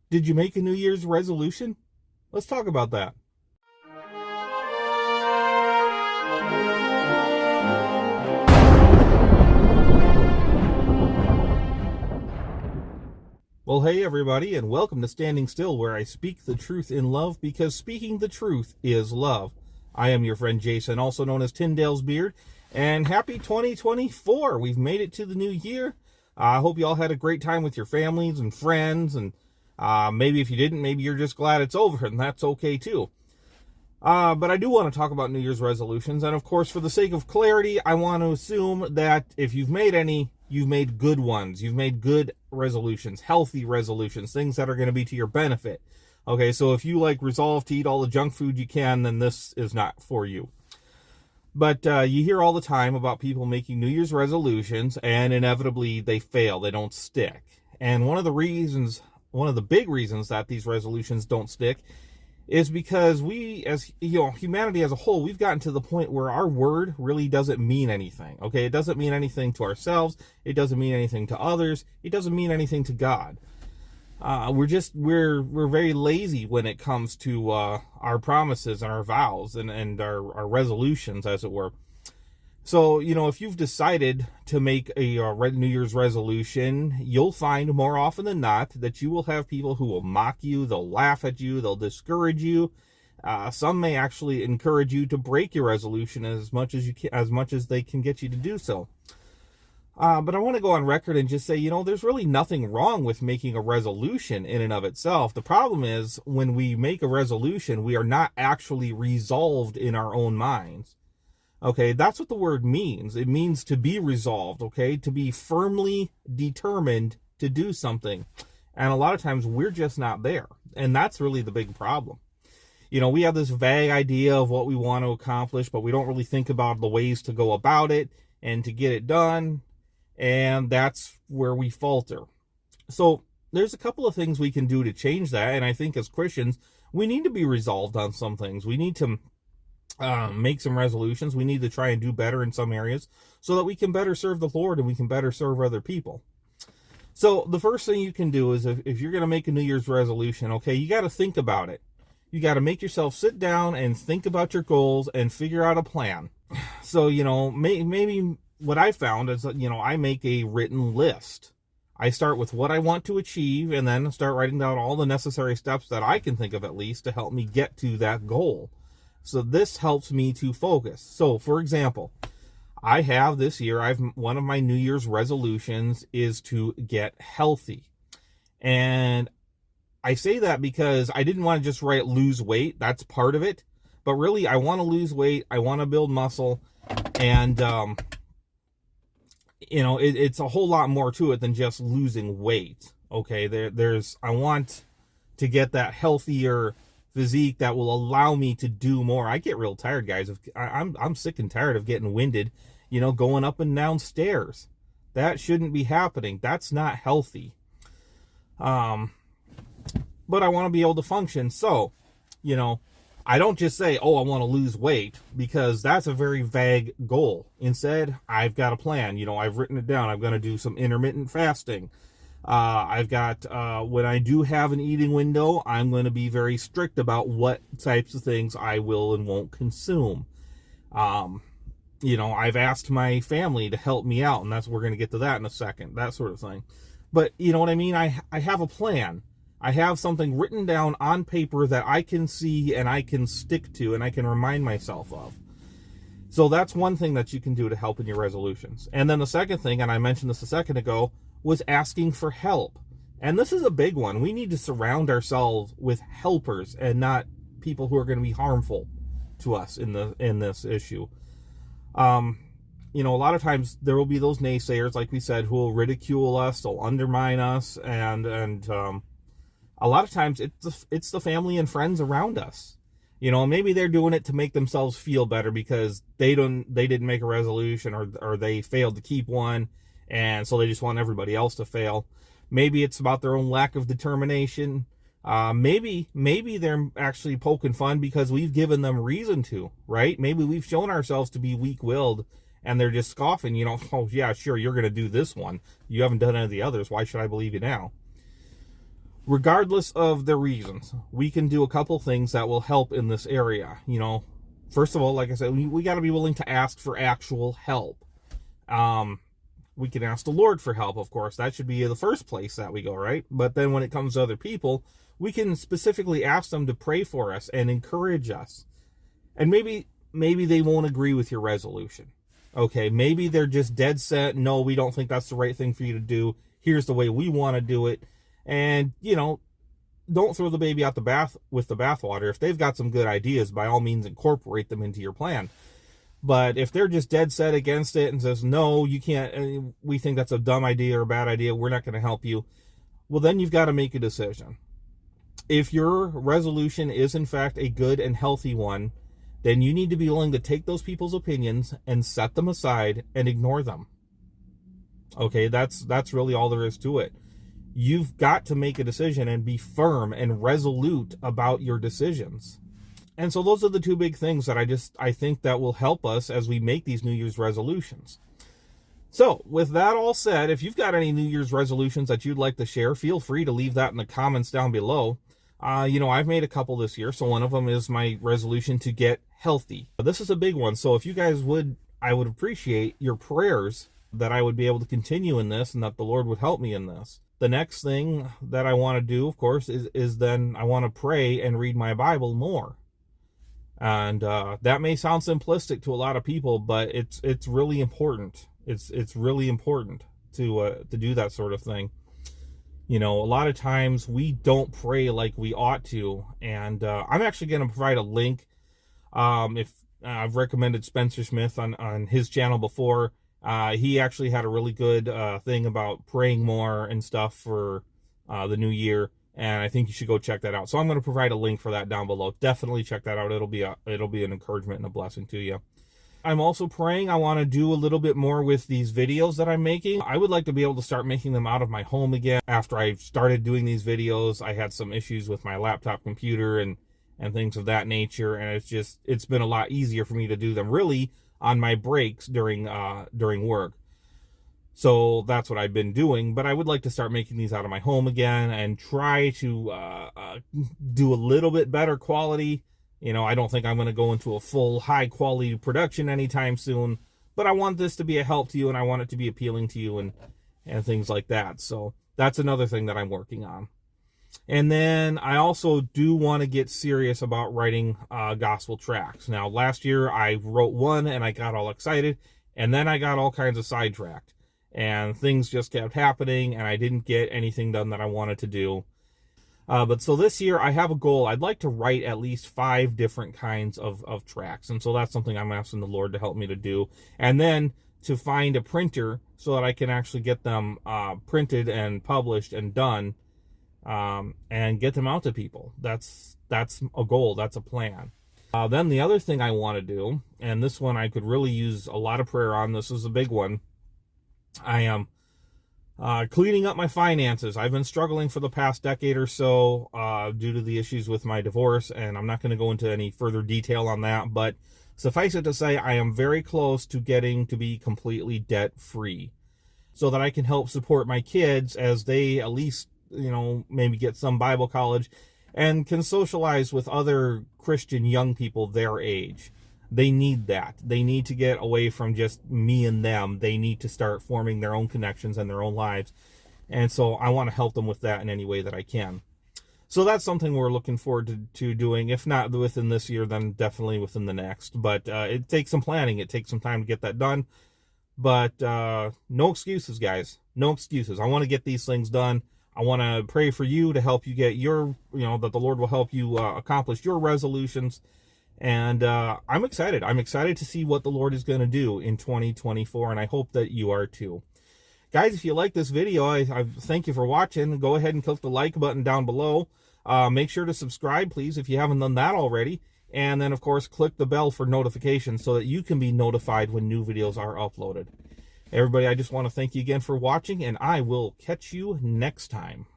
Did you make a New Year's resolution? Let's talk about that. Well, hey everybody, and welcome to Standing Still, where I speak the truth in love, because speaking the truth is love. I am your friend Jason, also known as Tyndale's Beard, and happy 2024. We've made it to the new year. I hope you all had a great time with your families and friends, and maybe if you didn't, maybe you're just glad it's over, and that's okay too. But I do want to talk about New Year's resolutions, and of course, for the sake of clarity, I want to assume that if you've made any, you've made good ones. You've made good resolutions, healthy resolutions, things that are going to be to your benefit. Okay, so if you resolve to eat all the junk food you can, then this is not for you. But you hear all the time about people making New Year's resolutions, and inevitably they fail. They don't stick. And one of the big reasons that these resolutions don't stick is because we, as humanity as a whole, we've gotten to the point where our word really doesn't mean anything. Okay, it doesn't mean anything to ourselves. It doesn't mean anything to others. It doesn't mean anything to God. We're very lazy when it comes to our promises and our vows and our resolutions, as it were. So, if you've decided to make a New Year's resolution, you'll find more often than not that you will have people who will mock you, they'll laugh at you, they'll discourage you. Some may actually encourage you to break your resolution as much as they can get you to do so. But I want to go on record and just say, there's really nothing wrong with making a resolution in and of itself. The problem is when we make a resolution, we are not actually resolved in our own minds. Okay, that's what the word means. It means to be resolved, okay, to be firmly determined to do something. And a lot of times we're just not there. And that's really the big problem. We have this vague idea of what we want to accomplish, but we don't really think about the ways to go about it and to get it done. And that's where we falter. So there's a couple of things we can do to change that. And I think as Christians, we need to be resolved on some things. We need to make some resolutions. We need to try and do better in some areas so that we can better serve the Lord and we can better serve other people. So the first thing you can do is if you're going to make a New Year's resolution, okay, you got to think about it. You got to make yourself sit down and think about your goals and figure out a plan. So, maybe what I found is that, I make a written list. I start with what I want to achieve and then start writing down all the necessary steps that I can think of at least to help me get to that goal. So this helps me to focus. So, for example, I have this year, one of my New Year's resolutions is to get healthy. And I say that because I didn't want to just write lose weight. That's part of it. But really, I want to lose weight. I want to build muscle. And, it's a whole lot more to it than just losing weight. Okay, I want to get that healthier physique that will allow me to do more. I get real tired, guys. I'm sick and tired of getting winded, going up and down stairs. That shouldn't be happening. That's not healthy. But I want to be able to function. So, I don't just say, I want to lose weight, because that's a very vague goal. Instead, I've got a plan. I've written it down. I'm going to do some intermittent fasting. I've got, when I do have an eating window, I'm going to be very strict about what types of things I will and won't consume. I've asked my family to help me out, and we're going to get to that in a second, that sort of thing. But you know what I mean? I have a plan. I have something written down on paper that I can see and I can stick to and I can remind myself of. So that's one thing that you can do to help in your resolutions. And then the second thing, and I mentioned this a second ago, was asking for help. And this is a big one. We need to surround ourselves with helpers and not people who are going to be harmful to us in this issue. A lot of times there will be those naysayers, like we said, who will ridicule us, they'll undermine us, and a lot of times it's the family and friends around us. Maybe they're doing it to make themselves feel better because they didn't make a resolution or they failed to keep one, and so they just want everybody else to fail. Maybe it's about their own lack of determination. Maybe they're actually poking fun because we've given them reason to, right? Maybe we've shown ourselves to be weak-willed and they're just scoffing, oh yeah, sure, you're going to do this one. You haven't done any of the others. Why should I believe you now? regardless of the reasons, we can do a couple things that will help in this area. First of all, like I said, we got to be willing to ask for actual help. We can ask the Lord for help, of course. That should be the first place that we go, right? But then when it comes to other people, we can specifically ask them to pray for us and encourage us. And maybe they won't agree with your resolution. Okay, maybe they're just dead set, no, we don't think that's the right thing for you to do. Here's the way we want to do it. And, don't throw the baby out with the bathwater. If they've got some good ideas, by all means, incorporate them into your plan. But if they're just dead set against it and says, no, you can't, we think that's a dumb idea or a bad idea, we're not going to help you, well, then you've got to make a decision. If your resolution is, in fact, a good and healthy one, then you need to be willing to take those people's opinions and set them aside and ignore them. Okay, that's really all there is to it. You've got to make a decision and be firm and resolute about your decisions. And so those are the two big things that I think that will help us as we make these New Year's resolutions. So with that all said, if you've got any New Year's resolutions that you'd like to share, feel free to leave that in the comments down below. I've made a couple this year. So one of them is my resolution to get healthy. This is a big one. So if you guys I would appreciate your prayers that I would be able to continue in this and that the Lord would help me in this. The next thing that I want to do, of course, is then I want to pray and read my Bible more. And that may sound simplistic to a lot of people, but it's really important. It's really important to do that sort of thing. A lot of times we don't pray like we ought to, and I'm actually going to provide a link. If I've recommended Spencer Smith on his channel before, he actually had a really good thing about praying more and stuff for the new year. And I think you should go check that out. So I'm going to provide a link for that down below. Definitely check that out. It'll be an encouragement and a blessing to you. I'm also praying I want to do a little bit more with these videos that I'm making. I would like to be able to start making them out of my home again. After I started doing these videos, I had some issues with my laptop computer and things of that nature. And it's been a lot easier for me to do them really on my breaks during work. So that's what I've been doing, but I would like to start making these out of my home again and try to do a little bit better quality. I don't think I'm going to go into a full high quality production anytime soon, but I want this to be a help to you and I want it to be appealing to you and things like that. So that's another thing that I'm working on. And then I also do want to get serious about writing gospel tracts. Now, last year I wrote one and I got all excited, and then I got all kinds of sidetracked. And things just kept happening, and I didn't get anything done that I wanted to do. But so this year, I have a goal. I'd like to write at least 5 different kinds of tracks. And so that's something I'm asking the Lord to help me to do. And then to find a printer so that I can actually get them printed and published and done, and get them out to people. That's a goal. That's a plan. Then the other thing I want to do, and this one I could really use a lot of prayer on. This is a big one. I am cleaning up my finances. I've been struggling for the past decade or so due to the issues with my divorce, and I'm not going to go into any further detail on that, but suffice it to say, I am very close to getting to be completely debt-free so that I can help support my kids as they at least, maybe get some Bible college and can socialize with other Christian young people their age. They need that. They need to get away from just me and them. They need to start forming their own connections and their own lives. And so I want to help them with that in any way that I can. So that's something we're looking forward to doing. If not within this year, then definitely within the next. But it takes some planning. It takes some time to get that done. But no excuses, guys. No excuses. I want to get these things done. I want to pray for you to help you get your, that the Lord will help you accomplish your resolutions. And I'm excited. I'm excited to see what the Lord is going to do in 2024, and I hope that you are too. Guys, if you like this video, I thank you for watching. Go ahead and click the like button down below. Make sure to subscribe, please, if you haven't done that already. And then, of course, click the bell for notifications so that you can be notified when new videos are uploaded. Everybody, I just want to thank you again for watching, and I will catch you next time.